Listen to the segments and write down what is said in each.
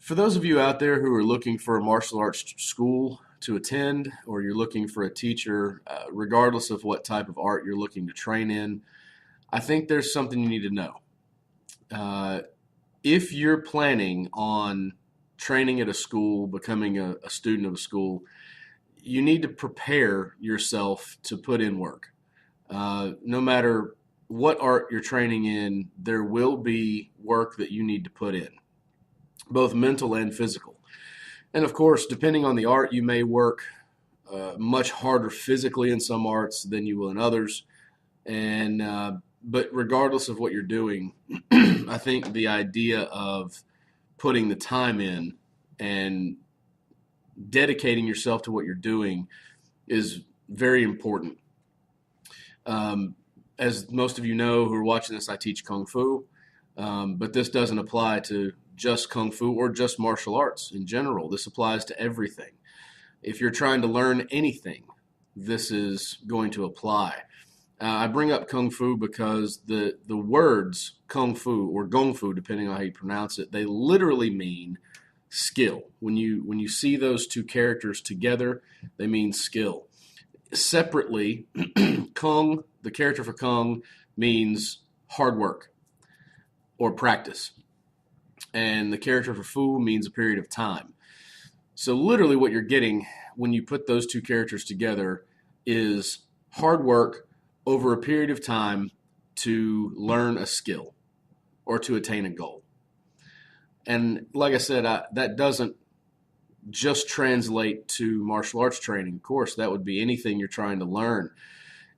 For those of you out there who are looking for a martial arts school to attend, or you're looking for a teacher, regardless of what type of art you're looking to train in, I think there's something you need to know. Uh, if you're planning on training at a school, becoming a student of a school, you need to prepare yourself to put in work. No matter what art you're training in, there will be work that you need to put in, both mental and physical. And of course, depending on the art, you may work much harder physically in some arts than you will in others. And but regardless of what you're doing, I think the idea of putting the time in and dedicating yourself to what you're doing is very important. As most of you know who are watching this, I teach Kung Fu, but this doesn't apply to just Kung Fu or just martial arts in general. This applies to everything. If you're trying to learn anything, this is going to apply. I bring up Kung Fu because the words Kung Fu or Gong Fu, depending on how you pronounce it, they literally mean skill. When you see those two characters together, they mean skill. Separately, Kung, the character for Kung, means hard work or practice. And the character for Fu means a period of time. So literally what you're getting when you put those two characters together is hard work over a period of time to learn a skill or to attain a goal. And like I said, that doesn't just translate to martial arts training. Of course, that would be anything you're trying to learn.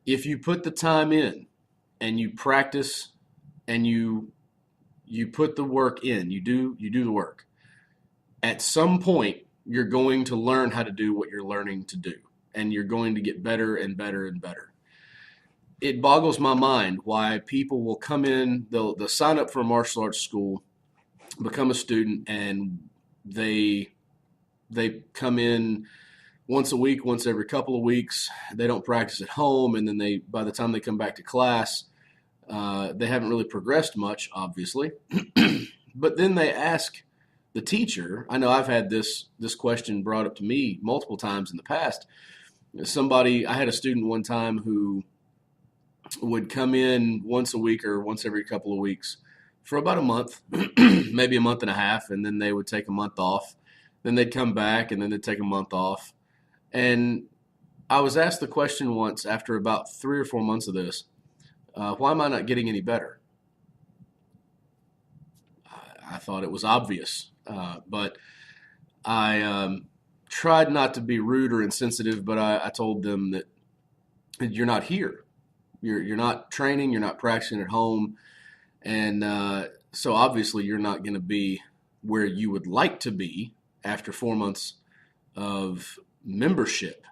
If you put the time in and you practice and you put the work in, you do the work, at some point you're going to learn how to do what you're learning to do, and you're going to get better and better and better. It boggles my mind why people will come in, they'll sign up for a martial arts school, become a student, and they come in once a week, once every couple of weeks. They don't practice at home, and then by the time they come back to class, they haven't really progressed much, obviously. But then they ask the teacher. I know I've had this question brought up to me multiple times in the past. I had a student one time who would come in once a week or once every couple of weeks for about a month, maybe a month and a half, and then they would take a month off. Then they'd come back, and then they'd take a month off. And I was asked the question once after about 3 or 4 months of this, why am I not getting any better? I thought it was obvious, but I tried not to be rude or insensitive, but I told them that you're not here. You're not training, you're not practicing at home, and so obviously you're not going to be where you would like to be after 4 months of membership.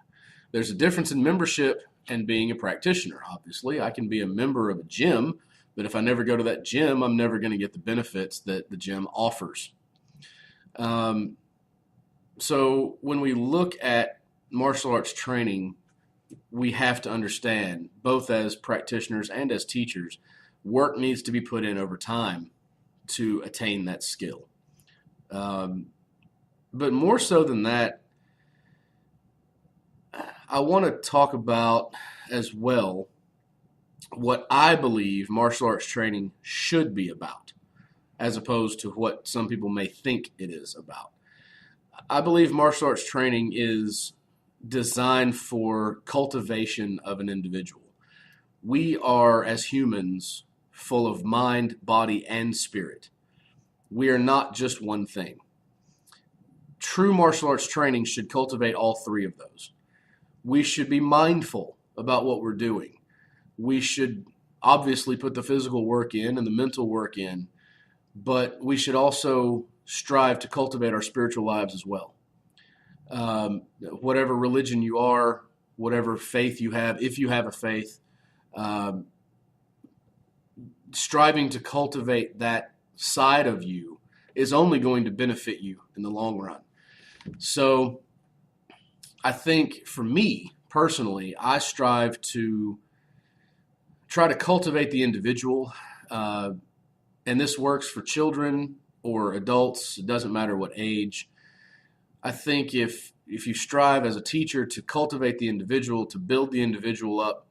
There's a difference in membership and being a practitioner. Obviously, I can be a member of a gym, but if I never go to that gym, I'm never going to get the benefits that the gym offers. So when we look at martial arts training, we have to understand, both as practitioners and as teachers, work needs to be put in over time to attain that skill. But more so than that, I want to talk about as well what I believe martial arts training should be about, as opposed to what some people may think it is about. I believe martial arts training is designed for cultivation of an individual. We are, as humans, full of mind, body, and spirit. We are not just one thing. True martial arts training should cultivate all three of those. We should be mindful about what we're doing. We should obviously put the physical work in and the mental work in, but we should also strive to cultivate our spiritual lives as well. Whatever religion you are, whatever faith you have, if you have a faith, striving to cultivate that side of you is only going to benefit you in the long run. So I think for me personally, I strive to try to cultivate the individual, and this works for children or adults, it doesn't matter what age. I think if you strive as a teacher to cultivate the individual, to build the individual up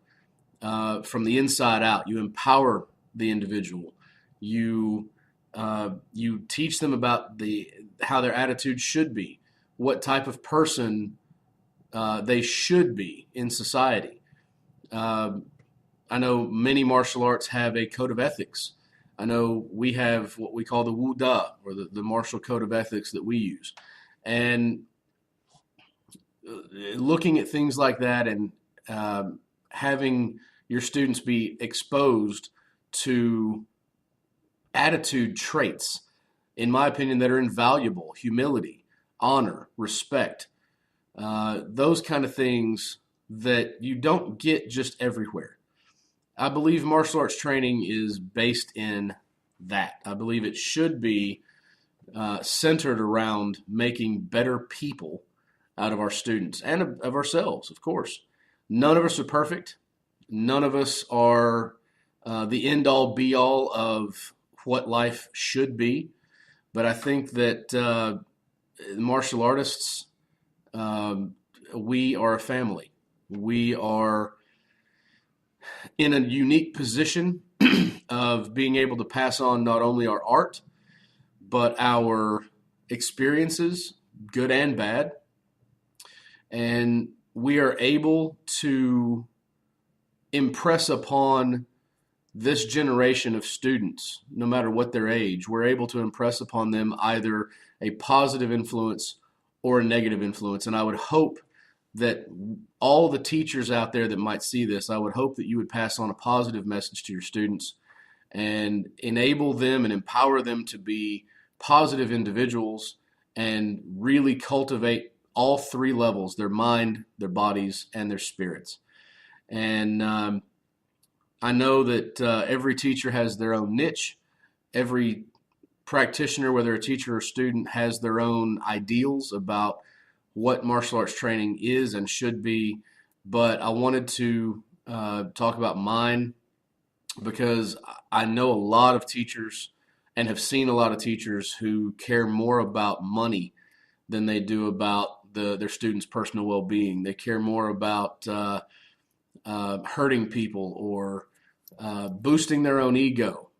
from the inside out, you empower the individual. You teach them about how their attitude should be, what type of person they should be in society. I know many martial arts have a code of ethics. I know we have what we call the Wu Da, or the martial code of ethics that we use. And looking at things like that, and having your students be exposed to attitude traits, in my opinion, that are invaluable: humility, honor, respect, those kind of things that you don't get just everywhere. I believe martial arts training is based in that. I believe it should be centered around making better people out of our students and of ourselves, of course. None of us are perfect. None of us are the end-all, be-all of what life should be. But I think that martial artists, we are a family. We are in a unique position of being able to pass on not only our art, but our experiences, good and bad. And we are able to impress upon this generation of students, no matter what their age, we're able to impress upon them either a positive influence or a negative influence. And I would hope that all the teachers out there that might see this, I would hope that you would pass on a positive message to your students and enable them and empower them to be positive individuals and really cultivate all three levels: their mind, their bodies, and their spirits. And I know that every teacher has their own niche. Every practitioner, whether a teacher or student, has their own ideals about what martial arts training is and should be. But I wanted to talk about mine because I know a lot of teachers and have seen a lot of teachers who care more about money than they do about their students' personal well-being. They care more about hurting people or boosting their own ego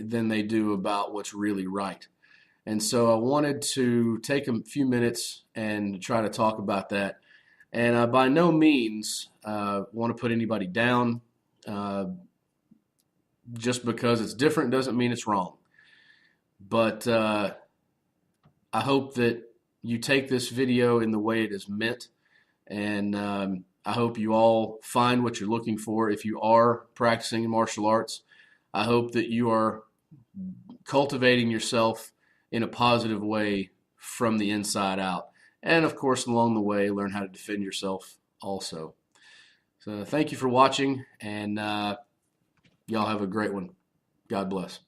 than they do about what's really right. And so I wanted to take a few minutes and try to talk about that. And I by no means want to put anybody down. Just because it's different doesn't mean it's wrong. But I hope that you take this video in the way it is meant. And I hope you all find what you're looking for. If you are practicing martial arts, I hope that you are cultivating yourself in a positive way from the inside out. And of course, along the way, learn how to defend yourself also. So thank you for watching, and y'all have a great one. God bless.